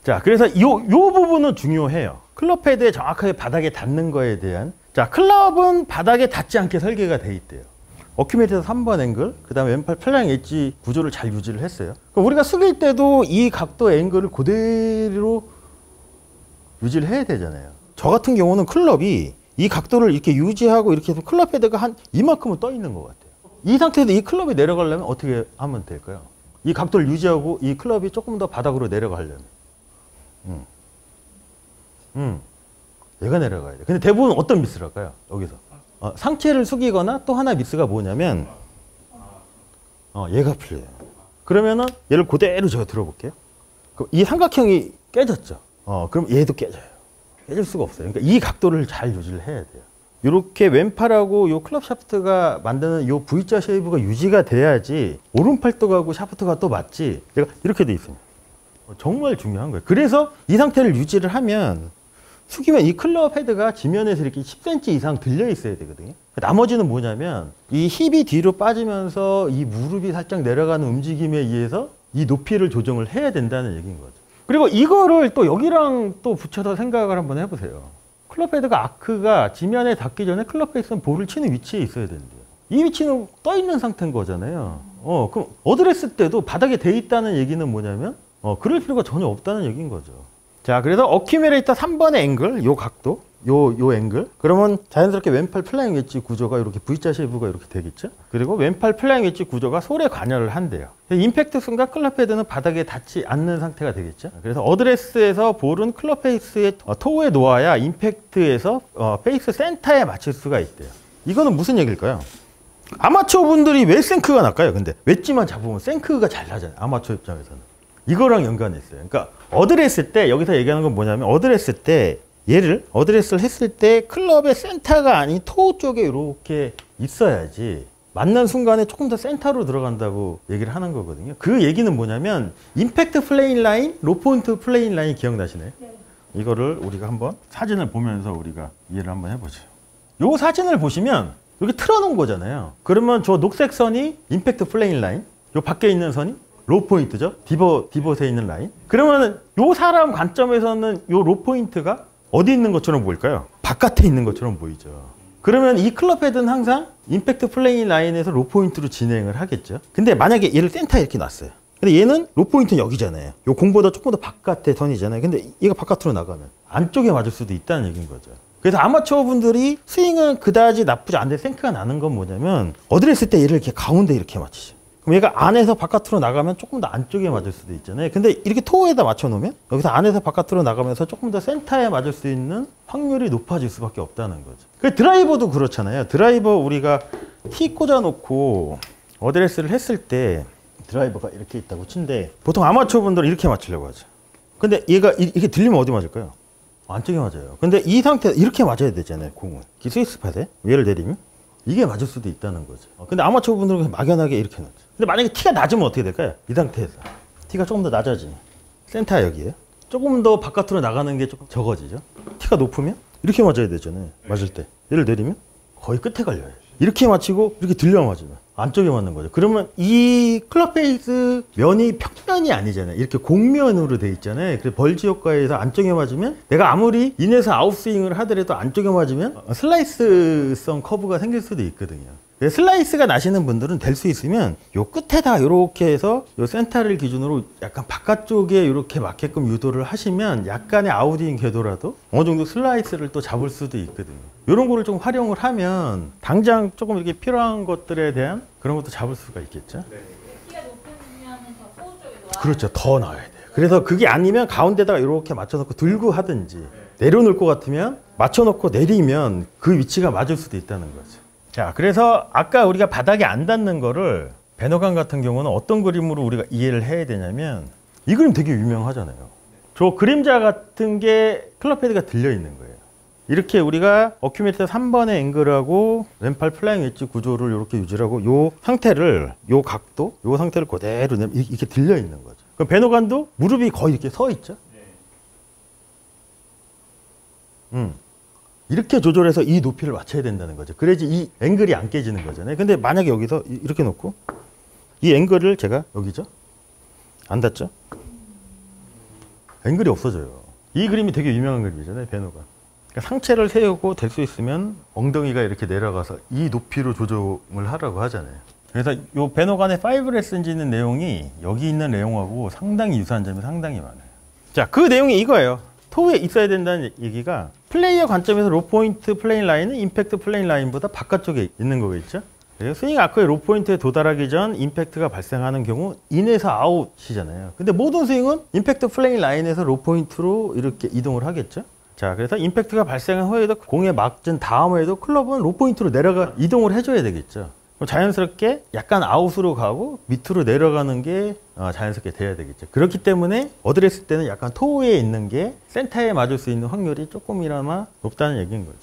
자, 그래서 요 부분은 중요해요. 클럽 헤드에 정확하게 바닥에 닿는 거에 대한. 자, 클럽은 바닥에 닿지 않게 설계가 돼 있대요. 어큐메이트에서 3번 앵글, 그 다음에 왼팔 플라잉 엣지 구조를 잘 유지를 했어요. 그럼 우리가 숙일 때도 이 각도 앵글을 그대로 유지를 해야 되잖아요. 저 같은 경우는 클럽이 이 각도를 이렇게 유지하고 이렇게 해서 클럽 헤드가 한 이만큼은 떠 있는 것 같아요. 이 상태에서 이 클럽이 내려가려면 어떻게 하면 될까요? 이 각도를 유지하고 이 클럽이 조금 더 바닥으로 내려가려면. 얘가 내려가야 돼. 근데 대부분 어떤 미스를 할까요? 여기서. 상체를 숙이거나 또 하나 미스가 뭐냐면 얘가 풀려요. 그러면은 얘를 그대로 제가 들어볼게요. 그럼 이 삼각형이 깨졌죠. 그럼 얘도 깨져요. 깨질 수가 없어요. 그러니까 이 각도를 잘 유지를 해야 돼요. 이렇게 왼팔하고 요 클럽 샤프트가 만드는 요 V자 쉐이브가 유지가 돼야지 오른팔뚝하고 샤프트가 또 맞지. 얘가 이렇게 돼 있습니다. 정말 중요한 거예요. 그래서 이 상태를 유지를 하면 숙이면 이 클럽 헤드가 지면에서 이렇게 10cm 이상 들려 있어야 되거든요. 나머지는 뭐냐면 이 힙이 뒤로 빠지면서 이 무릎이 살짝 내려가는 움직임에 의해서 이 높이를 조정을 해야 된다는 얘기인 거죠. 그리고 이거를 또 여기랑 또 붙여서 생각을 한번 해보세요. 클럽 헤드가 아크가 지면에 닿기 전에 클럽 페이스는 볼을 치는 위치에 있어야 되는데요. 이 위치는 떠 있는 상태인 거잖아요. 그럼 어드레스 때도 바닥에 돼 있다는 얘기는 뭐냐면 그럴 필요가 전혀 없다는 얘기인 거죠. 자, 그래서 어큐뮬레이터 3번의 앵글, 요 각도, 요 앵글. 그러면 자연스럽게 왼팔 플라잉 웨지 구조가 이렇게 V자 쉐이브가 이렇게 되겠죠. 그리고 왼팔 플라잉 웨지 구조가 솔에 관여를 한대요. 임팩트 순간 클럽 헤드는 바닥에 닿지 않는 상태가 되겠죠. 그래서 어드레스에서 볼은 클럽 페이스의 토우에 놓아야 임팩트에서 페이스 센터에 맞출 수가 있대요. 이거는 무슨 얘기일까요? 아마추어 분들이 왜 생크가 날까요? 근데 웨지만 잡으면 생크가 잘 나잖아요. 아마추어 입장에서는. 이거랑 연관했어요. 그러니까 어드레스 때 여기서 얘기하는 건 뭐냐면 어드레스 때 얘를 어드레스를 했을 때 클럽의 센터가 아닌 토우 쪽에 이렇게 있어야지 맞는 순간에 조금 더 센터로 들어간다고 얘기를 하는 거거든요. 그 얘기는 뭐냐면 임팩트 플레인 라인, 로포인트 플레인 라인 기억나시나요? 네. 이거를 우리가 한번 사진을 보면서 우리가 이해를 한번 해보죠. 요 사진을 보시면 여기 틀어놓은 거잖아요. 그러면 저 녹색 선이 임팩트 플레인 라인, 요 밖에 있는 선이 로 포인트죠. 디봇에 있는 라인. 그러면 요 사람 관점에서는 요 로 포인트가 어디 있는 것처럼 보일까요? 바깥에 있는 것처럼 보이죠. 그러면 이 클럽 헤드는 항상 임팩트 플레인 라인에서 로 포인트로 진행을 하겠죠. 근데 만약에 얘를 센터에 이렇게 놨어요. 근데 얘는 로 포인트는 여기잖아요. 요 공보다 조금 더 바깥의 선이잖아요. 근데 얘가 바깥으로 나가면 안쪽에 맞을 수도 있다는 얘기인 거죠. 그래서 아마추어 분들이 스윙은 그다지 나쁘지 않은데 생크가 나는 건 뭐냐면 어드레스 때 얘를 이렇게 가운데 이렇게 맞추죠. 그럼 얘가 안에서 바깥으로 나가면 조금 더 안쪽에 맞을 수도 있잖아요. 근데 이렇게 토우에다 맞춰 놓으면 여기서 안에서 바깥으로 나가면서 조금 더 센터에 맞을 수 있는 확률이 높아질 수밖에 없다는 거죠. 그 드라이버도 그렇잖아요. 드라이버 우리가 티 꽂아 놓고 어드레스를 했을 때 드라이버가 이렇게 있다고 친데 보통 아마추어 분들은 이렇게 맞추려고 하죠. 근데 얘가 이렇게 들리면 어디 맞을까요? 안쪽에 맞아요. 근데 이 상태 이렇게 맞아야 되잖아요. 공은 스위스 팟에 얘를 내리면 이게 맞을 수도 있다는 거죠. 근데 아마추어 분들은 막연하게 이렇게 놓죠. 근데 만약에 티가 낮으면 어떻게 될까요? 이 상태에서 티가 조금 더 낮아지면 센터 여기에요. 조금 더 바깥으로 나가는 게 조금 적어지죠. 티가 높으면 이렇게 맞아야 되잖아요. 맞을 때 얘를 내리면 거의 끝에 걸려요. 이렇게 맞히고 이렇게 들려 맞으면 안쪽에 맞는 거죠. 그러면 이 클럽 페이스 면이 평면이 아니잖아요. 이렇게 곡면으로 돼 있잖아요. 그래서 벌지 효과에서 안쪽에 맞으면 내가 아무리 인에서 아웃스윙을 하더라도 안쪽에 맞으면 슬라이스성 커브가 생길 수도 있거든요. 슬라이스가 나시는 분들은 될 수 있으면 요 끝에다 이렇게 해서 요 센터를 기준으로 약간 바깥쪽에 이렇게 맞게끔 유도를 하시면 약간의 아웃인 궤도라도 어느 정도 슬라이스를 또 잡을 수도 있거든요. 이런 거를 좀 활용을 하면 당장 조금 이렇게 필요한 것들에 대한 그런 것도 잡을 수가 있겠죠. 키가 높으면 더 토우 쪽에 놓아야 그렇죠. 더 나와야 돼요. 그래서 그게 아니면 가운데다가 이렇게 맞춰놓고 들고 하든지 내려놓을 것 같으면 맞춰놓고 내리면 그 위치가 맞을 수도 있다는 거죠. 자, 그래서 아까 우리가 바닥에 안 닿는 거를 배너관 같은 경우는 어떤 그림으로 우리가 이해를 해야 되냐면 이 그림 되게 유명하잖아요. 저 그림자 같은 게 클럽 헤드가 들려 있는 거예요. 이렇게 우리가 어큐메이터 3번의 앵글하고 왼팔 플라잉 웨지 구조를 이렇게 유지하고 요 상태를 요 각도 요 상태를 그대로 이렇게 들려 있는 거죠. 그럼 배너관도 무릎이 거의 이렇게 서 있죠. 이렇게 조절해서 이 높이를 맞춰야 된다는 거죠. 그래야지 이 앵글이 안 깨지는 거잖아요. 근데 만약에 여기서 이렇게 놓고 이 앵글을 제가 여기죠? 안 닿죠? 앵글이 없어져요. 이 그림이 되게 유명한 그림이잖아요, 베노가. 그러니까 상체를 세우고 될 수 있으면 엉덩이가 이렇게 내려가서 이 높이로 조정을 하라고 하잖아요. 그래서 이 베노간의 5레슨즈 있는 내용이 여기 있는 내용하고 상당히 유사한 점이 상당히 많아요. 자, 그 내용이 이거예요. 토우에 있어야 된다는 얘기가 플레이어 관점에서 로 포인트 플레인 라인은 임팩트 플레인 라인보다 바깥쪽에 있는 거겠죠. 스윙 아크의 로 포인트에 도달하기 전 임팩트가 발생하는 경우 인에서 아웃이잖아요. 근데 모든 스윙은 임팩트 플레인 라인에서 로 포인트로 이렇게 이동을 하겠죠. 자, 그래서 임팩트가 발생한 후에도 공에 맞은 다음에도 클럽은 로 포인트로 내려가 이동을 해줘야 되겠죠. 자연스럽게 약간 아웃으로 가고 밑으로 내려가는 게 자연스럽게 돼야 되겠죠. 그렇기 때문에 어드레스 때는 약간 토우에 있는 게 센터에 맞을 수 있는 확률이 조금이나마 높다는 얘기인 거죠.